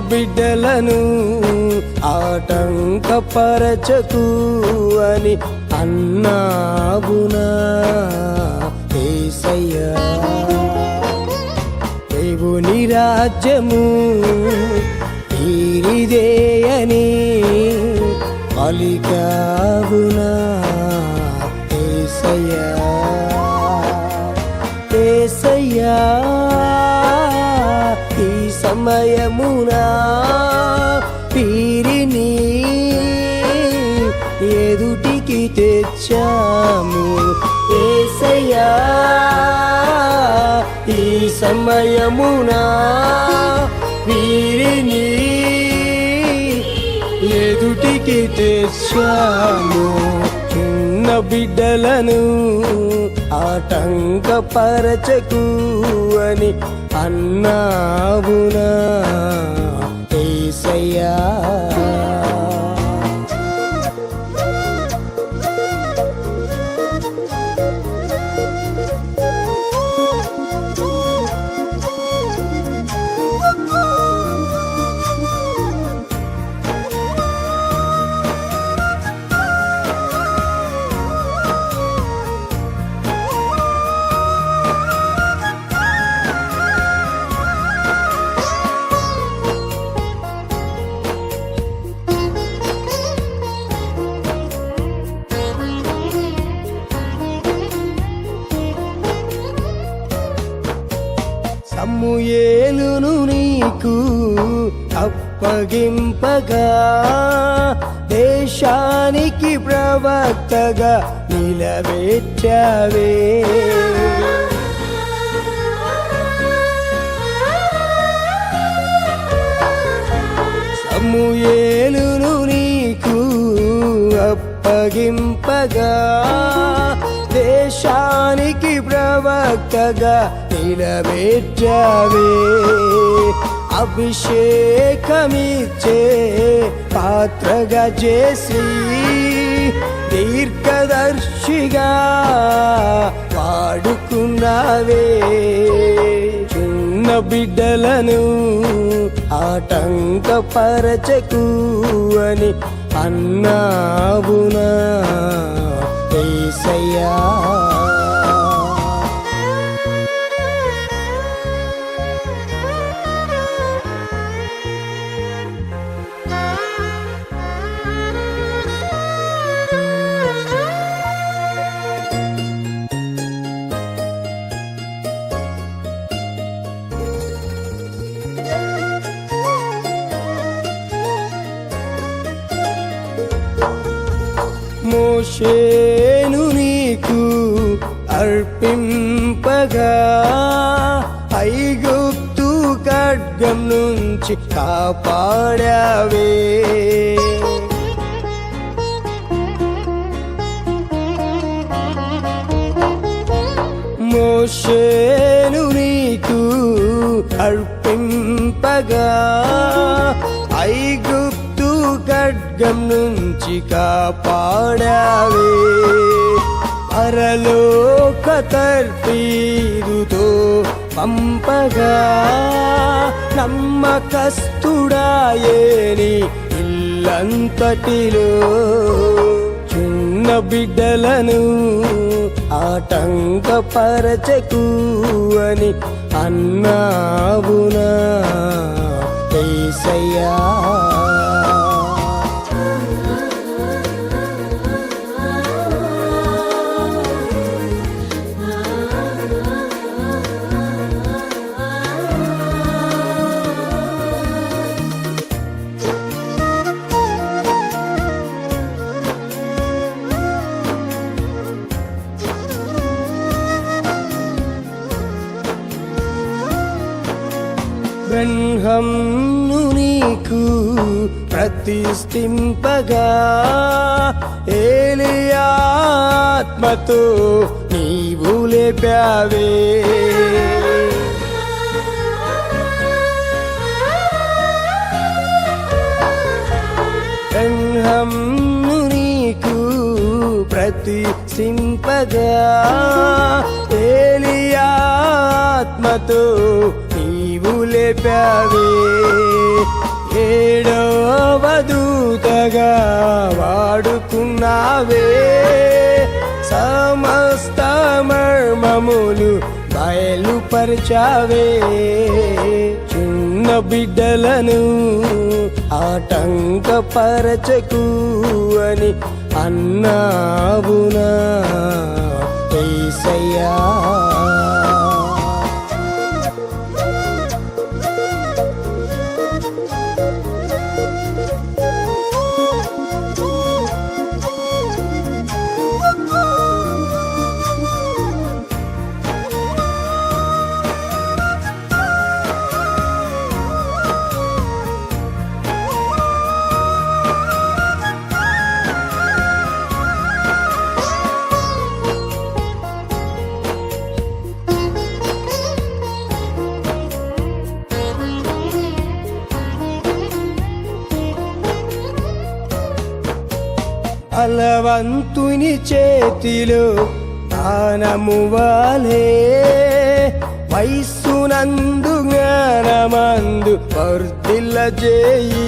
బిడ్డలను ఆటంకపరచకు అని అన్నావునా యేసయ్యా. దేవుని రాజ్యము తీరిదే అని పలికావునా యేసయ్యా. యేసయ్యా ఈ సమయమునా వీరిని ఎదుటికి తెచ్చాము యేసయ్యా. ఈ సమయమునా వీరిని ఎదుటికి తెచ్చాము. చిన్న బిడ్డలను ఆటంకపరచకు అని అన్నావునా యేసయ్యా. సమూయేలును నీకు అప్పగింపగా దేశానికి ప్రవక్తగా నిలబెట్టావే. సమూయేలును నీకు అప్పగింపగా దేశానికి ప్రవక్తగా నిలబెట్టావే. అభిషేకమిచ్చే పాత్రగా చేసి దీర్ఘదర్శిగా వాడుకున్నావే. చిన్న బిడ్డలను ఆటంకపరచకు అని అన్నావునా యేసయ్యా. మోషేను నీకు అర్పింపగా ఐగుప్తు ఖడ్గం నుంచి కాపాడావే. మోషేను నీకు అర్పింపగా ఐగుప్తు ఖడ్గం నుంచి కాపాడావే. పరలోక తర్పీదుతో పంపగా నమ్మకస్తుడాయేని ఇల్లంతటిలో. చిన్న బిడ్డలను ఆటంకపరచకు అని అన్నావునా యేసయ్యా. బ్రహ్మను నీకు ప్రతిష్ఠింపగా ఏలియా ఆత్మతో నీవు లేపావే. బ్రహ్మను నీకు ప్రతిష్ఠింపగా ఏలియా ఆత్మతో నీవు లేపావే. ఏడవ దూతగా వాడుకున్నావే. సమస్త మర్మములు బయలుపరిచావే. చిన్న బిడ్డలను ఆటంకపరచకు అని అన్నావునా యేసయ్యా. బలవంతుని చేతిలో దానము వాలే. వయస్సునందు జ్ఞానమందు వర్ధిల్లజేయి.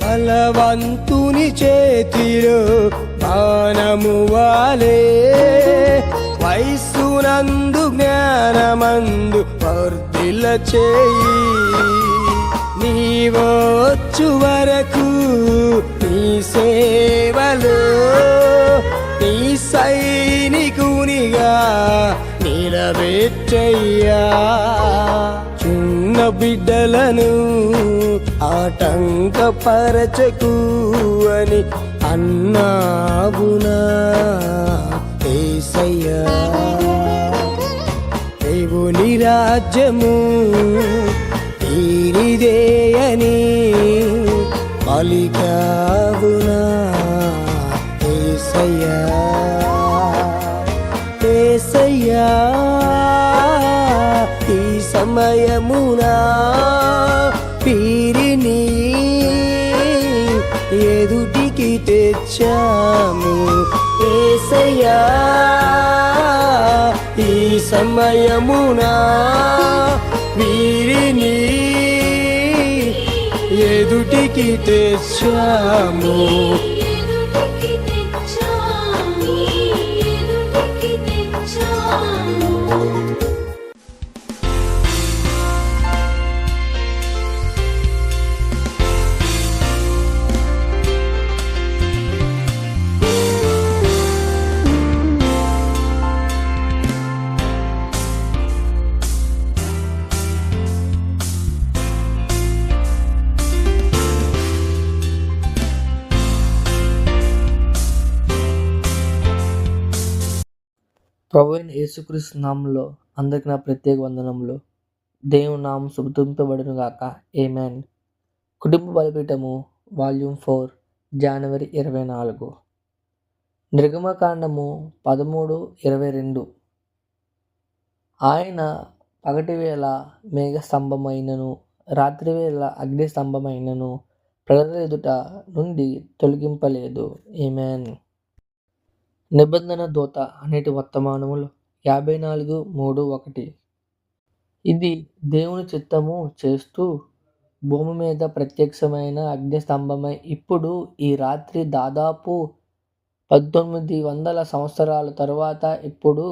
బలవంతుని చేతిలో దానము వాలే. వయస్సునందు జ్ఞానమందు వర్ధిల్ల చేయి. నీవొచ్చు వరకు నీ సేవలో నీ సైనికునిగా నిలబెట్టయ్యా. చిన్న బిడ్డలను ఆటంకపరచకు అని అన్నావునా యేసయ్యా. దేవుని రాజ్యము తీరిదేయని పలికావునా యేసయ్యా. యేసయ్యా, ఈ సమయమునా పీరిని ఎదుటికి తెచ్చాము యేసయ్యా. ఈ సమయమునా వీరిని ఎదుటికి తెచ్చాము. ప్రభువైన యేసుక్రీస్తు నామములో అందరికి నా ప్రత్యేక వందనములు. దేవుని నామం శుభతింపబడును గాక. ఆమేన్. కుటుంబ బలిపీఠము వాల్యూమ్ 4 జనవరి 24. నిర్గమకాండము 13:22. ఆయన పగటివేళ మేఘస్తంభమైనను రాత్రివేళ అగ్నిస్తంభమైనను ప్రజల ఎదుట నుండి తొలగింపలేదు. ఆమేన్. నిబంధన దూత అనేటి వర్తమానములు 54:3-1. ఇది దేవుని చిత్తము చేస్తూ భూమి మీద ప్రత్యక్షమైన అగ్నిస్తంభమై ఇప్పుడు ఈ రాత్రి దాదాపు 1900 సంవత్సరాల తరువాత ఇప్పుడు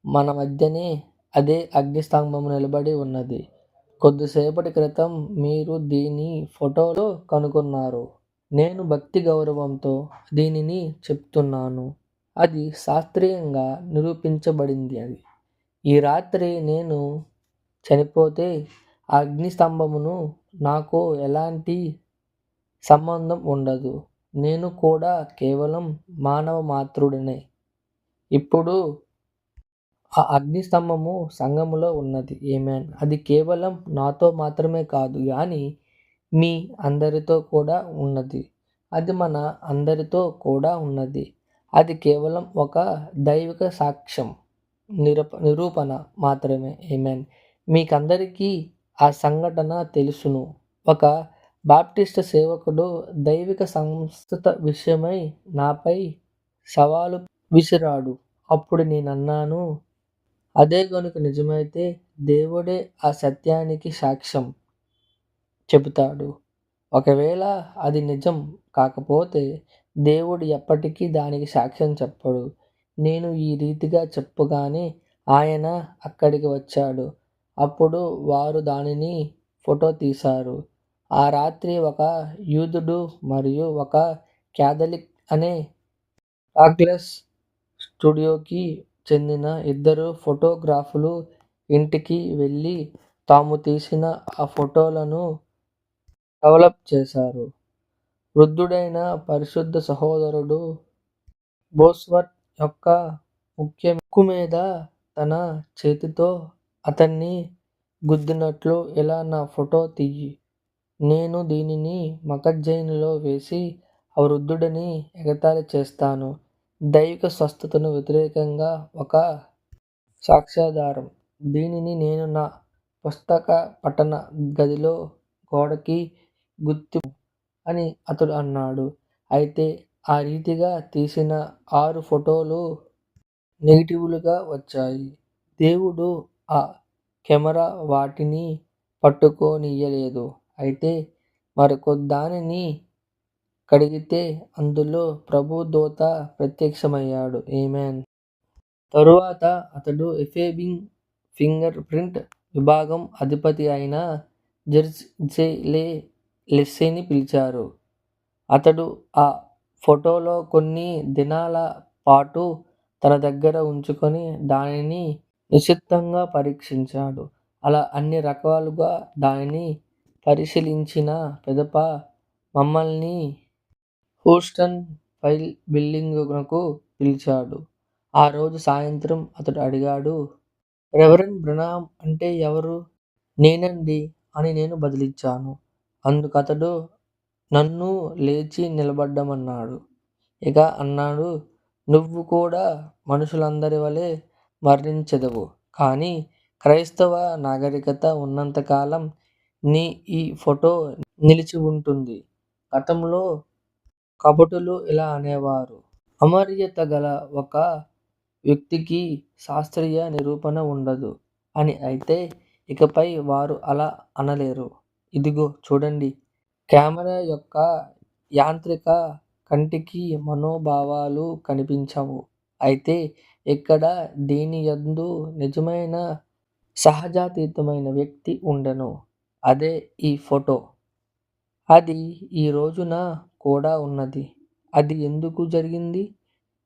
మన మధ్యనే అదే అగ్నిస్తంభం నిలబడి ఉన్నది. కొద్దిసేపటి క్రితం మీరు దీని ఫోటోలో కనుగొన్నారు. నేను భక్తి గౌరవంతో దీనిని చెప్తున్నాను. అది శాస్త్రీయంగా నిరూపించబడింది. ఈ రాత్రి నేను చనిపోతే ఆ అగ్నిస్తంభమును నాకు ఎలాంటి సంబంధం ఉండదు. నేను కూడా కేవలం మానవ మాత్రుడినే. ఇప్పుడు ఆ అగ్నిస్తంభము సంఘములో ఉన్నది. ఆమేన్. అది కేవలం నాతో మాత్రమే కాదు కానీ మీ అందరితో కూడా ఉన్నది. అది మన అందరితో కూడా ఉన్నది. అది కేవలం ఒక దైవిక సాక్ష్యం నిరూపణ మాత్రమే. ఆమేన్. మీకందరికీ ఆ సంఘటన తెలుసును. ఒక బాప్టిస్ట్ సేవకుడు దైవిక సంస్థ విషయమై నాపై సవాలు విసిరాడు. అప్పుడు నేనన్నాను, అదే గనుక నిజమైతే దేవుడే ఆ సత్యానికి సాక్ష్యం చెబుతాడు. ఒకవేళ అది నిజం కాకపోతే దేవుడు ఎప్పటికీ దానికి సాక్ష్యం చెప్పడు. నేను ఈ రీతిగా చెప్పగానే ఆయన అక్కడికి వచ్చాడు. అప్పుడు వారు దానిని ఫోటో తీశారు. ఆ రాత్రి ఒక యూదుడు మరియు ఒక క్యాథలిక్ అనే డాగ్లస్ స్టూడియోకి చెందిన ఇద్దరు ఫోటోగ్రాఫర్లు ఇంటికి వెళ్ళి తాము తీసిన ఆ ఫోటోలను డెవలప్ చేశారు. వృద్ధుడైన పరిశుద్ధ సహోదరుడు బోస్వర్త్ యొక్క ముక్కు మీద తన చేతితో అతన్ని గుద్దినట్లు ఇలా నా ఫోటో తీయి. నేను దీనిని మగజైన్లో వేసి ఆ వృద్ధుడిని ఎగతాళి చేస్తాను. దైవిక స్వస్థతకు వ్యతిరేకంగా ఒక సాక్ష్యాధారం. దీనిని నేను నా పుస్తక పఠన గదిలో గోడకి గుర్తు అని అతడు అన్నాడు. అయితే ఆ రీతిగా తీసిన 6 ఫోటోలు నెగటివ్లుగా వచ్చాయి. దేవుడు ఆ కెమెరా వాటిని పట్టుకోనియ్యలేదు. అయితే మరొకదానిని కడిగితే అందులో ప్రభు దూత ప్రత్యక్షమయ్యాడు. ఆమేన్. తరువాత అతడు ఎఫ్బిఐ ఫింగర్ ప్రింట్ విభాగం అధిపతి అయిన జెర్రీ లెస్సీని పిలిచారు. అతడు ఆ ఫోటోలో కొన్ని దినాల పాటు తన దగ్గర ఉంచుకొని దానిని నిశితంగా పరీక్షించాడు. అలా అన్ని రకాలుగా దానిని పరిశీలించిన పిదప మమ్మల్ని హ్యూస్టన్ ఫైల్ బిల్డింగునకు పిలిచాడు. ఆ రోజు సాయంత్రం అతడు అడిగాడు, రెవరెండ్ బ్రనహాం అంటే ఎవరు? నేనండి అని నేను బదులిచ్చాను. అందుకతడు నన్ను లేచి నిలబడమన్నాడు. ఇక అన్నాడు, నువ్వు కూడా మనుషులందరి వలె మరణించెదవు. కానీ క్రైస్తవ నాగరికత ఉన్నంతకాలం నీ ఈ ఫోటో నిలిచి ఉంటుంది. గతంలో కపటులు ఇలా అనేవారు, అమర్యాద గల ఒక వ్యక్తికి శాస్త్రీయ నిరూపణ ఉండదు అని. అయితే ఇకపై వారు అలా అనలేరు. ఇదిగో చూడండి, కెమెరా యొక్క యాంత్రిక కంటికి మనోభావాలు కనిపించవు. అయితే ఇక్కడ దీనియందు నిజమైన సహజాతీతమైన వ్యక్తి ఉండెను. అదే ఈ ఫోటో. అది ఈ రోజున కూడా ఉన్నది. అది ఎందుకు జరిగింది?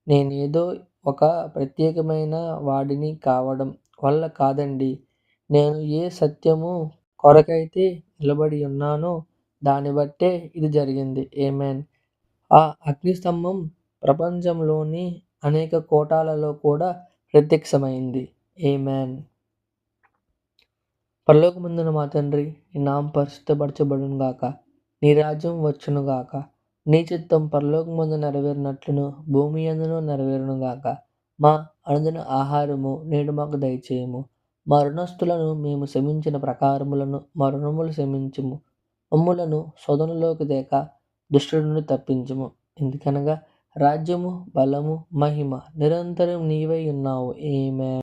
నేనేదో ఒక ప్రత్యేకమైన వాడిని కావడం వల్ల కాదండి. నేను ఏ సత్యము కొరకైతే నిలబడి ఉన్నానో దాన్ని బట్టే ఇది జరిగింది. ఆమేన్. ఆ అగ్నిస్తంభం ప్రపంచంలోని అనేక కోటలలో కూడా ప్రత్యక్షమైంది. ఆమేన్. పరలోకమందున్న మా తండ్రి, నీ నామం పరిశుద్ధపరచబడును గాక. నీ రాజ్యం వచ్చును గాక. నీ చిత్తం పరలోకమందు నెరవేరినట్లును భూమి యందును నెరవేరును గాక. మా అనుదిన ఆహారము నేడు మాకు దయచేయము. మా రుణస్థులను మేము క్షమించిన ప్రకారములను మా రుణములు క్షమించుము. మమ్ములను శోధనలోకి తేక దుష్టుడి నుండి తప్పించుము. ఎందుకనగా రాజ్యము, బలము, మహిమ నిరంతరం నీవై ఉన్నావు. ఆమేన్.